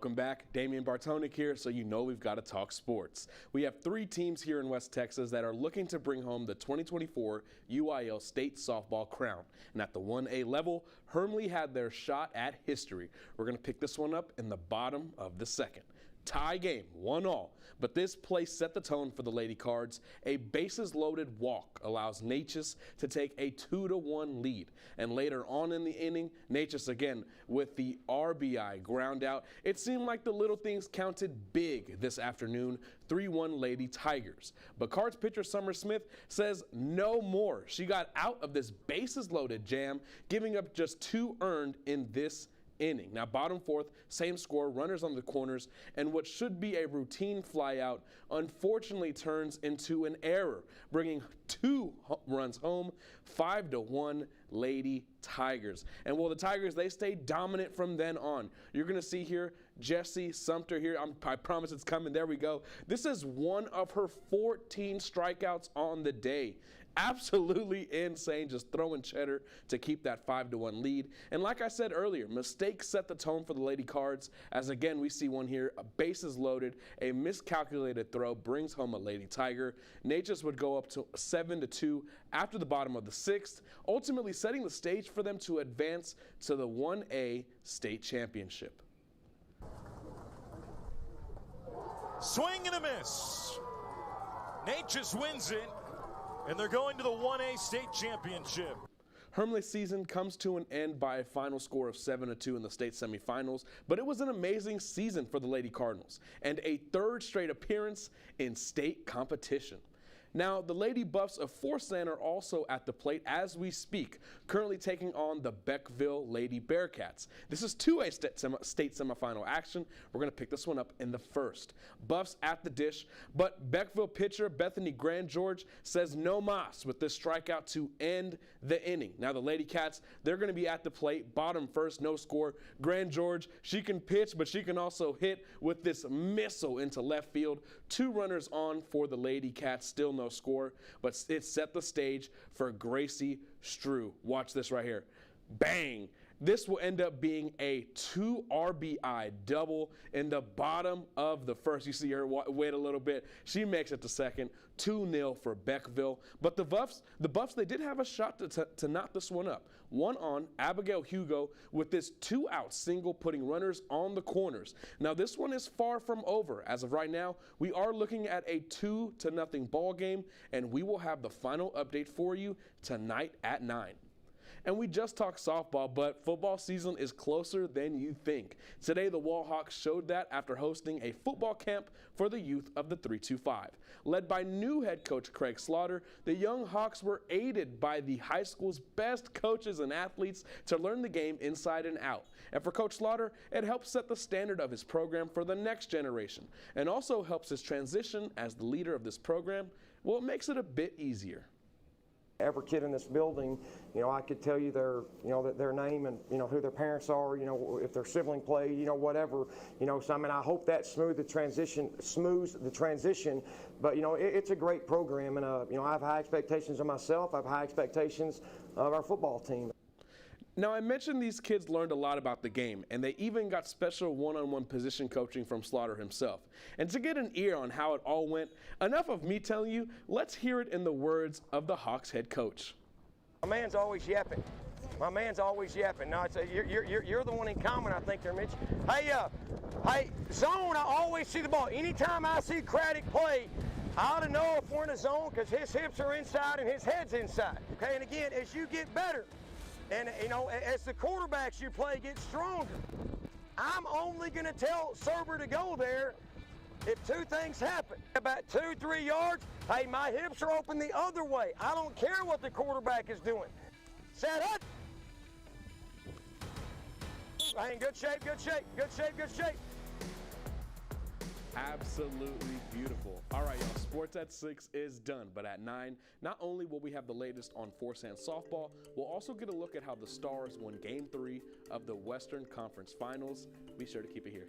Welcome back, Damian Bartonik here, so you know we've got to talk sports. We have three teams here in West Texas that are looking to bring home the 2024 UIL State Softball Crown. And at the 1A level, Hermleigh had their shot at history. We're going to pick this one up in the bottom of the second. Tie game, 1-1, but this play set the tone for the Lady Cards. A bases-loaded walk allows Neches to take a 2-1 lead. And later on in the inning, Neches again with the RBI ground out. It seemed like the little things counted big this afternoon, 3-1 Lady Tigers. But Cards pitcher Summer Smith says no more. She got out of this bases-loaded jam, giving up just 2 earned in this inning. Now, bottom fourth, same score, runners on the corners, and what should be a routine flyout unfortunately turns into an error, bringing 2 runs home, 5-1 Lady Tigers. And well, the Tigers, they stay dominant from then on. You're going to see here Jessie Sumter here. I promise it's coming. There we go. This is one of her 14 strikeouts on the day. Absolutely insane, just throwing cheddar to keep that 5-1 lead. And like I said earlier, mistakes set the tone for the Lady Cards, as again we see one here, a bases loaded, a miscalculated throw brings home a Lady Tiger. Neches would go up to 7-2 after the bottom of the 6th, ultimately setting the stage for them to advance to the 1A state championship. Swing and a miss. Neches wins it, and they're going to the 1A state championship. Hermleigh's season comes to an end by a final score of 7-2 in the state semifinals, but it was an amazing season for the Lady Cardinals and a 3rd straight appearance in state competition. Now, the Lady Buffs of Forsan are also at the plate as we speak, currently taking on the Beckville Lady Bearcats. This is 2A state semifinal action. We're going to pick this one up in the first. Buffs at the dish, but Beckville pitcher Bethany Grandgeorge says no mas with this strikeout to end the inning. Now, the Lady Cats, they're going to be at the plate, bottom first, no score. Grandgeorge, she can pitch, but she can also hit with this missile into left field. 2 runners on for the Lady Cats, still no score, but it set the stage for Gracie Strew. Watch this right here. Bang! This will end up being a 2 RBI double in the bottom of the first. You see her wait a little bit. She makes it to second. 2-0 for Beckville. But the Buffs, they did have a shot to knock this one up. 1 on Abigail Hugo with this 2-out single, putting runners on the corners. Now this one is far from over. As of right now, we are looking at a 2-0 ball game, and we will have the final update for you tonight at 9. And we just talked softball, but football season is closer than you think. Today, the Wallhawks showed that after hosting a football camp for the youth of the 325. Led by new head coach Craig Slaughter, the young Hawks were aided by the high school's best coaches and athletes to learn the game inside and out. And for Coach Slaughter, it helps set the standard of his program for the next generation, and also helps his transition as the leader of this program. Well, it makes it a bit easier. Every kid in this building, I could tell you their name and, who their parents are, if their sibling played, whatever, so I mean, I hope that smooths the transition, but, it's a great program, and, I have high expectations of myself, I have high expectations of our football team. Now, I mentioned these kids learned a lot about the game, and they even got special one-on-one position coaching from Slaughter himself. And to get an ear on how it all went, enough of me telling you, let's hear it in the words of the Hawks head coach. My man's always yapping. My man's always yapping. Now, you're the one in common, I think, there, Mitch. Hey, zone, I always see the ball. Anytime I see Craddock play, I ought to know if we're in a zone because his hips are inside and his head's inside. Okay, and again, as you get better, and, as the quarterbacks you play get stronger, I'm only going to tell Serber to go there if 2 things happen. About 2-3 yards, hey, my hips are open the other way. I don't care what the quarterback is doing. Set up. Hey, good shape, good shape, good shape, good shape. Absolutely beautiful. All right, y'all, Sports at 6 is done, but at 9, not only will we have the latest on Forsan softball, we'll also get a look at how the Stars won Game 3 of the Western Conference Finals. Be sure to keep it here.